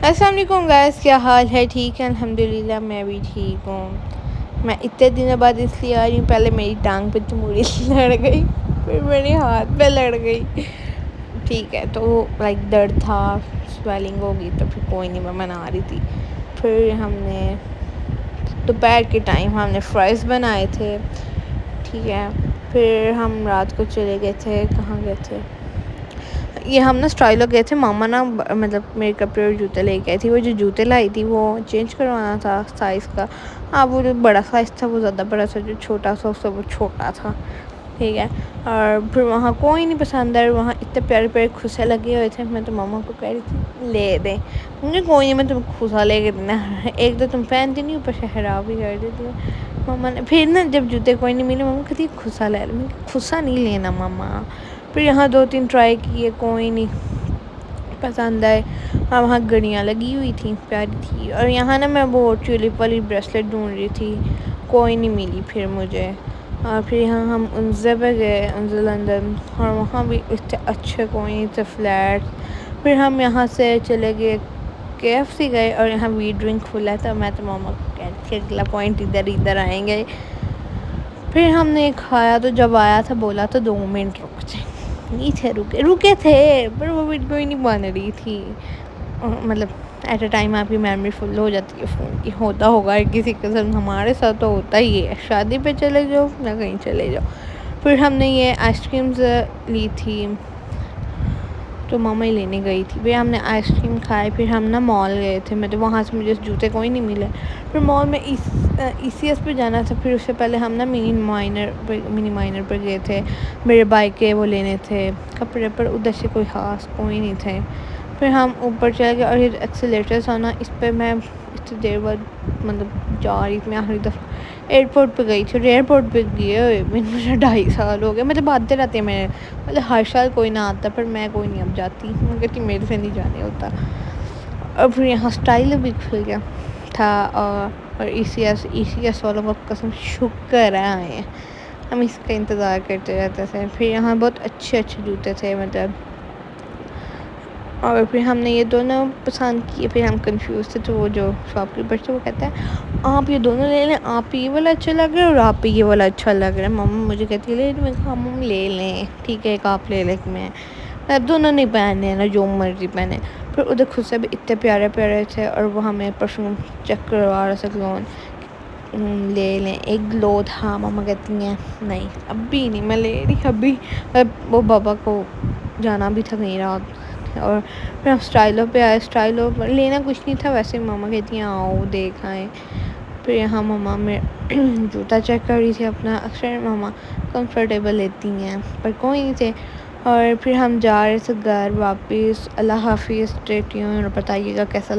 السلام علیکم گائز، کیا حال ہے؟ ٹھیک ہے الحمدللہ، میں بھی ٹھیک ہوں۔ میں اتنے دنوں بعد اس لیے آ رہی ہوں، پہلے میری ٹانگ پہ تموری لڑ گئی، پھر میرے ہاتھ پہ لڑ گئی، ٹھیک ہے، تو لائک درد تھا، سویلنگ ہوگی، تو پھر کوئی نہیں، میں منا رہی تھی۔ پھر ہم نے دوپہر کے ٹائم ہم نے فرائز بنائے تھے، ٹھیک ہے۔ پھر ہم رات کو چلے گئے تھے، کہاں گئے تھے؟ یہ ہم نا اسٹائلو گئے تھے، ماما نا مطلب میرے کپڑے اور جوتے لے کے آئی تھی، وہ جو جوتے لائی تھی وہ چینج کروانا تھا سائز کا۔ وہ جو بڑا سائز تھا وہ زیادہ بڑا تھا، جو چھوٹا سا اس سے وہ چھوٹا تھا، ٹھیک ہے۔ اور پھر وہاں کوئی نہیں پسند آیا، وہاں اتنے پیارے پیارے کھوسے لگے ہوئے تھے، میں تو ماما کو کہہ رہی تھی لے دیں، مجھے کوئی نہیں، میں تمہیں کھوسا لے کے دینا، ایک تو تم پہنتی نہیں، اوپر سے خراب بھی کر دیتی ہو۔ ماما نے پھر نا جب جوتے کوئی نہیں ملے، ماما کہتی کھوسا لے لے، کھوسا نہیں لینا ماما۔ پھر یہاں 2-3 ٹرائی کیے، کوئی نہیں پسند آئے، اور وہاں گھڑیاں لگی ہوئی تھیں، پیاری تھی۔ اور یہاں نا میں وہ ٹیولپ والی بریسلیٹ ڈھونڈ رہی تھی، کوئی نہیں ملی پھر مجھے۔ اور پھر یہاں ہم انزے پہ گئے، انزے لندن، اور وہاں بھی اتنے اچھے کوئی نہیں تھے فلیٹ۔ پھر ہم یہاں سے چلے گئے KFC گئے، اور یہاں وی ڈرنک کھلا تھا، میں تو ماما کو کہہ رہی تھی اگلا پوائنٹ ادھر آئیں گے۔ پھر ہم نے کھایا، تو جب آیا تھا بولا تو 2 منٹ رک جائیں، نہیں تھے رکے تھے، پر وہ ویڈیو ہی نہیں بن رہی تھی۔ مطلب ایٹ اے ٹائم آپ کی میموری فل ہو جاتی ہے فون کی، ہوتا ہوگا کسی کے ساتھ، ہمارے ساتھ تو ہوتا ہی ہے، شادی پہ چلے جاؤ یا کہیں چلے جاؤ۔ پھر ہم نے یہ آئس کریمز لی تھی، تو ماما ہی لینے گئی تھی، پھر ہم نے آئس کریم کھائے۔ پھر ہم نا مال گئے تھے، میں تو وہاں سے مجھے جوتے کوئی نہیں ملے، پھر مال میں ECS پہ جانا تھا، پھر اس سے پہلے ہم نا منی مائنر پہ گئے تھے، میرے بھائی کے وہ لینے تھے کپڑے، پر ادھر سے کوئی خاص کوئی نہیں تھے۔ پھر ہم اوپر چلے گئے، اور یہ ایکسیلیٹر تھا نا، اس پہ میں اتنی دیر بعد مطلب جا رہی تھی، میں آخری دفعہ ایئرپورٹ پہ گئی تھی، اور ایئرپورٹ پہ گئے ہوئے مجھے 2.5 سال ہو گئے، مطلب آتے رہتے ہیں میرے، مطلب ہر سال کوئی نہ آتا، پر میں کوئی نہیں اب جاتی، میں کہتی میرے سے نہیں جانے ہوتا۔ اور پھر یہاں اسٹائل بھی کھل گیا تھا، اور ECS والوں کا قسم شکر ہے آئے ہیں، ہم اس کا انتظار کرتے رہتے تھے۔ پھر یہاں بہت اچھے جوتے تھے مطلب، اور پھر ہم نے یہ دونوں پسند کیے، پھر ہم کنفیوز تھے، تو وہ جو شاپ کیپر تھے وہ کہتا ہے آپ یہ دونوں لے لیں، آپ یہ والا اچھا لگ رہا ہے اور آپ یہ والا اچھا لگ رہا ہے۔ ماما مجھے کہتی ہے لے لیں، میں کہا ماما لے لیں، ٹھیک ہے، ایک آپ لے لیں، میں دونوں نہیں پہننے ہیں نا، جو مرضی پہنے۔ پھر ادھر خود سے بھی اتنے پیارے پیارے تھے، اور وہ ہمیں پرفیوم چیک کروا رہا تھا، گلون لے لیں، ایک گلو تھا، ماما کہتی ہیں نہیں ابھی نہیں میں لے رہی ابھی، وہ بابا کو جانا بھی تھا کہیں رات۔ اور پھر ہم اسٹائلو پہ آئے، اسٹائلو لینا کچھ نہیں تھا ویسے، ماما کہتی ہیں آؤ دیکھ آئیں۔ پھر یہاں ماما میں جوتا چیک کر رہی تھی اپنا، اکثر ماما کمفرٹیبل لیتی ہیں، پر کوئی نہیں تھے۔ اور پھر ہم جا رہے تھے گھر واپس، اللہ حافظ، اسٹے ٹیون، اور بتائیے گا کیسا